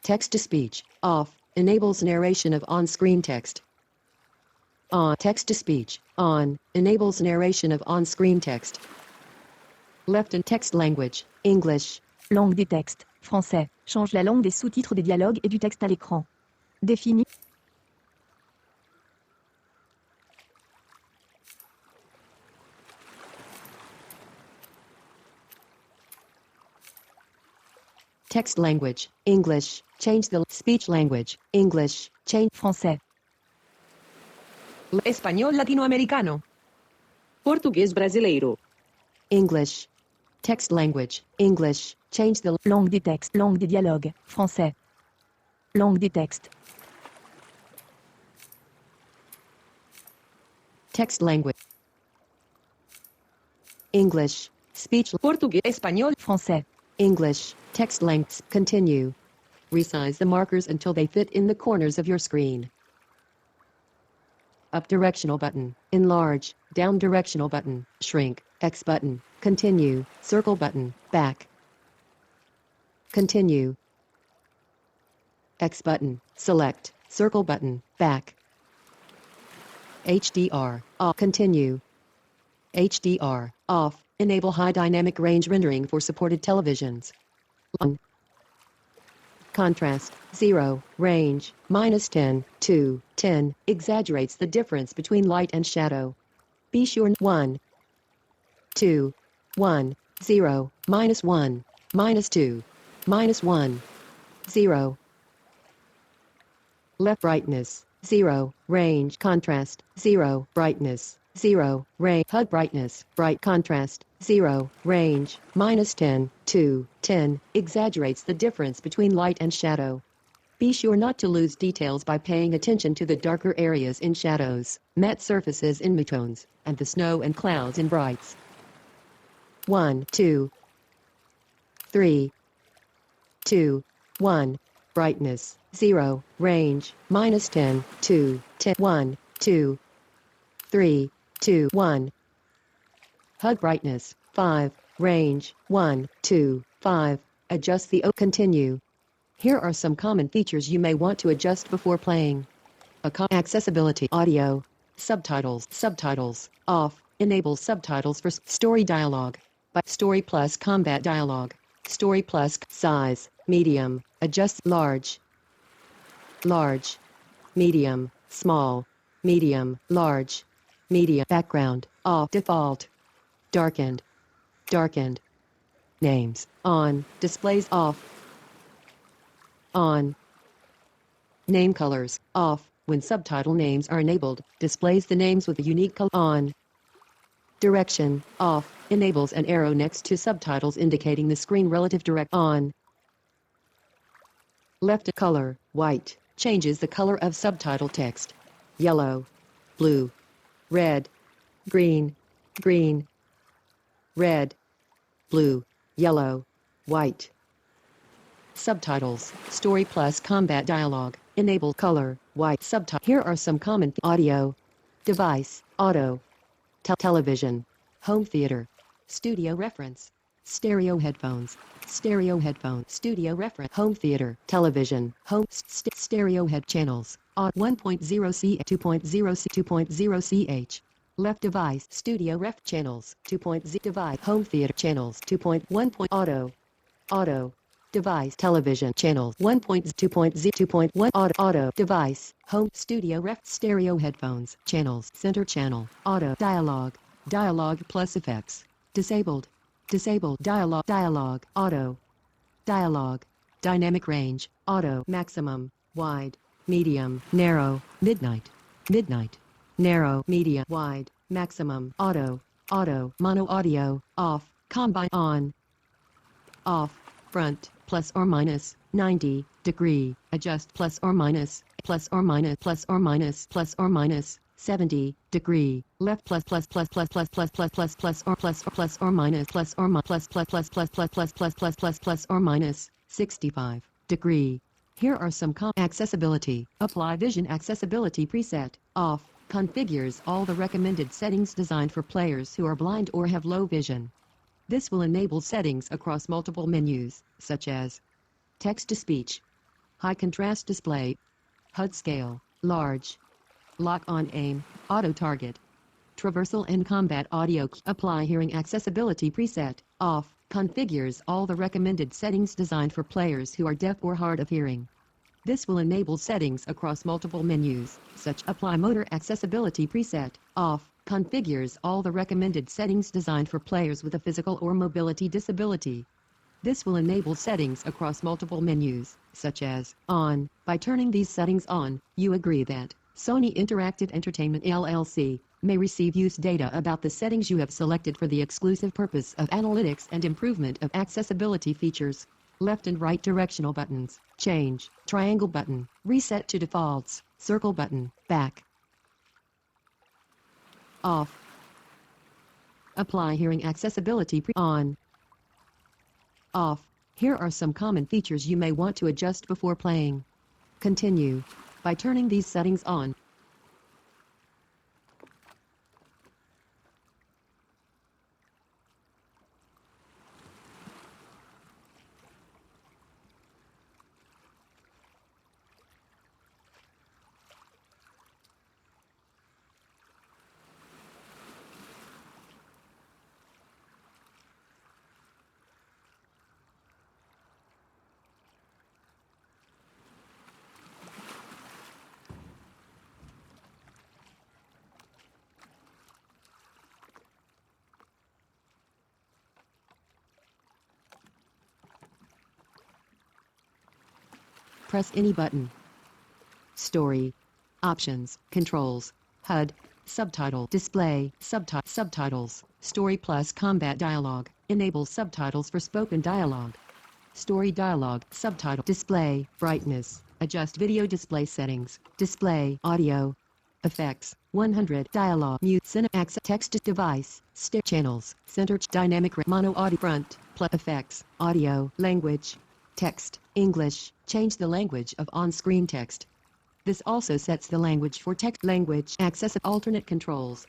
Text-to-speech, off, enables narration of on-screen text. On, text-to-speech, on, enables narration of on-screen text. Left and text language, English. Langue des textes, français. Change la langue des sous-titres des dialogues et du texte à l'écran. Défini. Text language, English. Change the speech language, English. Change Français. Español latino-americano. Português brasileiro. English. Text language, English. Change the Langue des textes, langue des dialogues, français. Langue des textes. text language. English. Speech. Português. Español. Français. English. Text lengths. Continue. Resize the markers until they fit in the corners of your screen. Up directional button. Enlarge. Down directional button. Shrink. X button. Continue. Circle button. Back. Continue. X button. Select. Circle button. Back. HDR. Off. Continue. HDR. Off. Enable high dynamic range rendering for supported televisions. On. Contrast. 0. Range. -10 to 10. Exaggerates the difference between light and shadow. Be sure 1. 2. 1. 0. -1. -2. -1. 0. Left brightness. 0. Range. Contrast. 0. Brightness. 0. Range. HUD brightness. Bright contrast. 0. Range. -10 to 10. Exaggerates the difference between light and shadow. Be sure not to lose details by paying attention to the darker areas in shadows, matte surfaces in midtones, and the snow and clouds in brights. 1. 2. 3. 2. 1. Brightness. 0. Range. -10 to 10. 1. 2. 3. 2. 1. HUD brightness. 5. Range. 1. 2. 5. Adjust the Continue. Here are some common features you may want to adjust before playing. Accessibility. Audio. Subtitles. Subtitles. Off. Enable subtitles for story dialogue. By Story Plus Combat Dialogue. Story Plus Size. Medium. Adjust large. Large. Medium. Small. Medium. Large. Medium. Background. Off. Default. Darkened. Darkened. Names. On. Displays off. On. Name colors. Off. When subtitle names are enabled, displays the names with a unique color. On. Direction. Off. Enables an arrow next to subtitles indicating the screen relative direct. On. Left color. White. Changes the color of subtitle text. Yellow. Blue. Red. Green. Green. Red. Blue. Yellow. White. Subtitles. Story Plus Combat Dialogue. Enable color. White. Subtitle. Here are some common audio. Device. Auto. Television. Home theater. Studio reference. Stereo headphones. Stereo headphone. Studio reference. Home theater. Television. Home. Stereo head channels. On 1.0 C 2.0 C 2.0 CH. Left device. Studio ref channels. 2.0 device. Home theater channels. 2.1. Auto. Auto. Device. Television channels. 1.2.0 2.1. Auto. Device. Home. Studio ref. Stereo headphones. Channels. Center channel. Auto. Dialogue. Dialogue plus effects. Disabled. Disabled. Dialogue. Dialogue. Auto. Dialogue. Dynamic range. Auto. Maximum. Wide. Medium. Narrow. Midnight. Midnight. Narrow. Medium. Wide. Maximum. Auto. Auto. Mono audio. Off. Combine. On. Off. Front. Plus or minus 90 degree. Adjust plus or minus 70 degree. Left plus or minus 65 degree. Here are some accessibility. Apply Vision Accessibility preset. Off. Configures all the recommended settings designed for players who are blind or have low vision. This will enable settings across multiple menus, such as text-to-speech, high contrast display, HUD scale, large, lock on aim, auto target, traversal and combat audio, apply hearing accessibility preset, off, configures all the recommended settings designed for players who are deaf or hard of hearing. This will enable settings across multiple menus, such apply motor accessibility preset, off, configures all the recommended settings designed for players with a physical or mobility disability. This will enable settings across multiple menus, such as on. By turning these settings on, you agree that Sony Interactive Entertainment LLC may receive use data about the settings you have selected for the exclusive purpose of analytics and improvement of accessibility features. Left and right directional buttons, change, triangle button, reset to defaults, circle button, back, off, apply hearing accessibility on, off. Here are some common features you may want to adjust before playing. Continue. By turning these settings on, press any button. Story, options, controls, HUD, subtitle, display, subtitles, story plus combat dialogue, enable subtitles for spoken dialogue. Story dialogue, subtitle, display, brightness, adjust video display settings, display, audio, effects, 100, dialogue, mute, access, text device, stick channels, center, dynamic, mono audio, front, plus effects, audio, language, text, English, change the language of on-screen text. This also sets the language for text, language, access, alternate controls.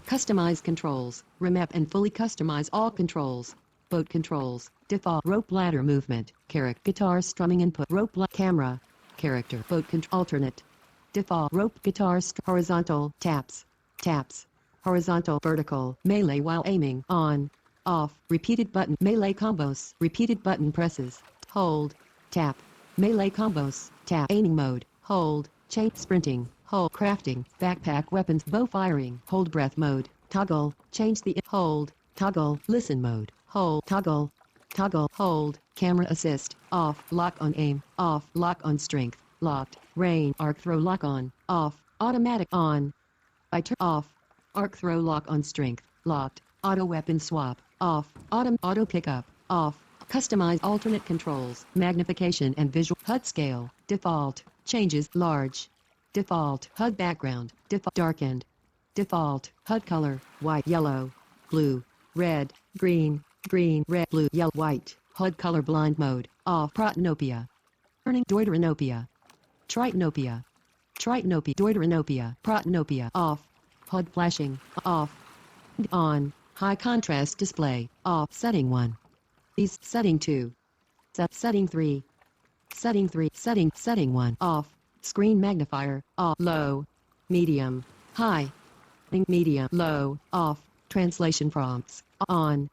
Customize controls, remap and fully customize all controls. Boat controls, default, rope ladder movement, character, guitar strumming input, rope camera, character, boat control, alternate, default, rope guitar, horizontal, taps, horizontal, vertical, melee while aiming, on, off, repeated button, melee combos, repeated button presses, hold, tap, melee combos, tap, aiming mode, hold, chain, sprinting, hold, crafting, backpack weapons, bow firing, hold breath mode, toggle, change the, hold, toggle, listen mode, hold, toggle, hold, camera assist, off, lock on aim, off, lock on strength, locked, rain, arc throw lock on, off, automatic on, by turn off, arc throw lock on strength, locked, auto weapon swap, off, auto pickup, off, customize alternate controls, magnification and visual, HUD scale, default, changes, large, default, HUD background, default, darkened, default, HUD color, white, yellow, blue, red, green, red, blue, yellow, white, HUD color blind mode, off, protanopia, turning, deuteranopia, tritanopia, deuteranopia, protanopia, off, HUD flashing, off, on, high contrast display, off, setting 1. These, setting 2. Setting 3. Setting 1, off, screen magnifier, off, low, medium, high, medium, low, off, translation prompts, on,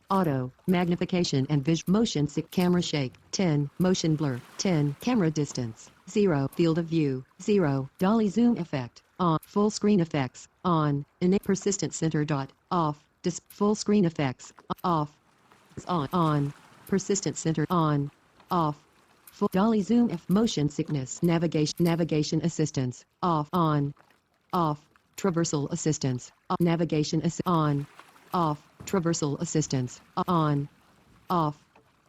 auto, magnification and motion camera shake, 10, motion blur, 10, camera distance, 0, field of view, 0, dolly zoom effect, on, full screen effects, on, persistent center dot, off, full screen effects, off, on, persistent center, on, off, full dolly zoom motion sickness, navigation assistance, off, on, off, traversal assistance, navigation on, off, traversal assistance, on, off,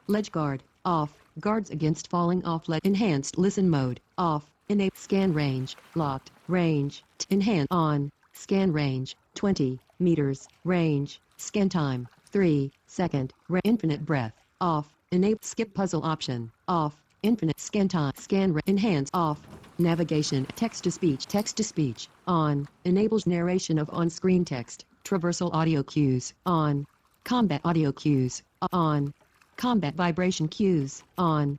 ledge guard, off, guards against falling off ledge, enhanced listen mode, off, enable scan range, locked, range, enhance, on, scan range, 20 meters, range, scan time, 3 second, infinite breath, off, enable skip puzzle option, off, infinite scan time, enhance, off, navigation, text to speech, on, enables narration of on-screen text, traversal audio cues, on, combat audio cues, on, combat vibration cues, on,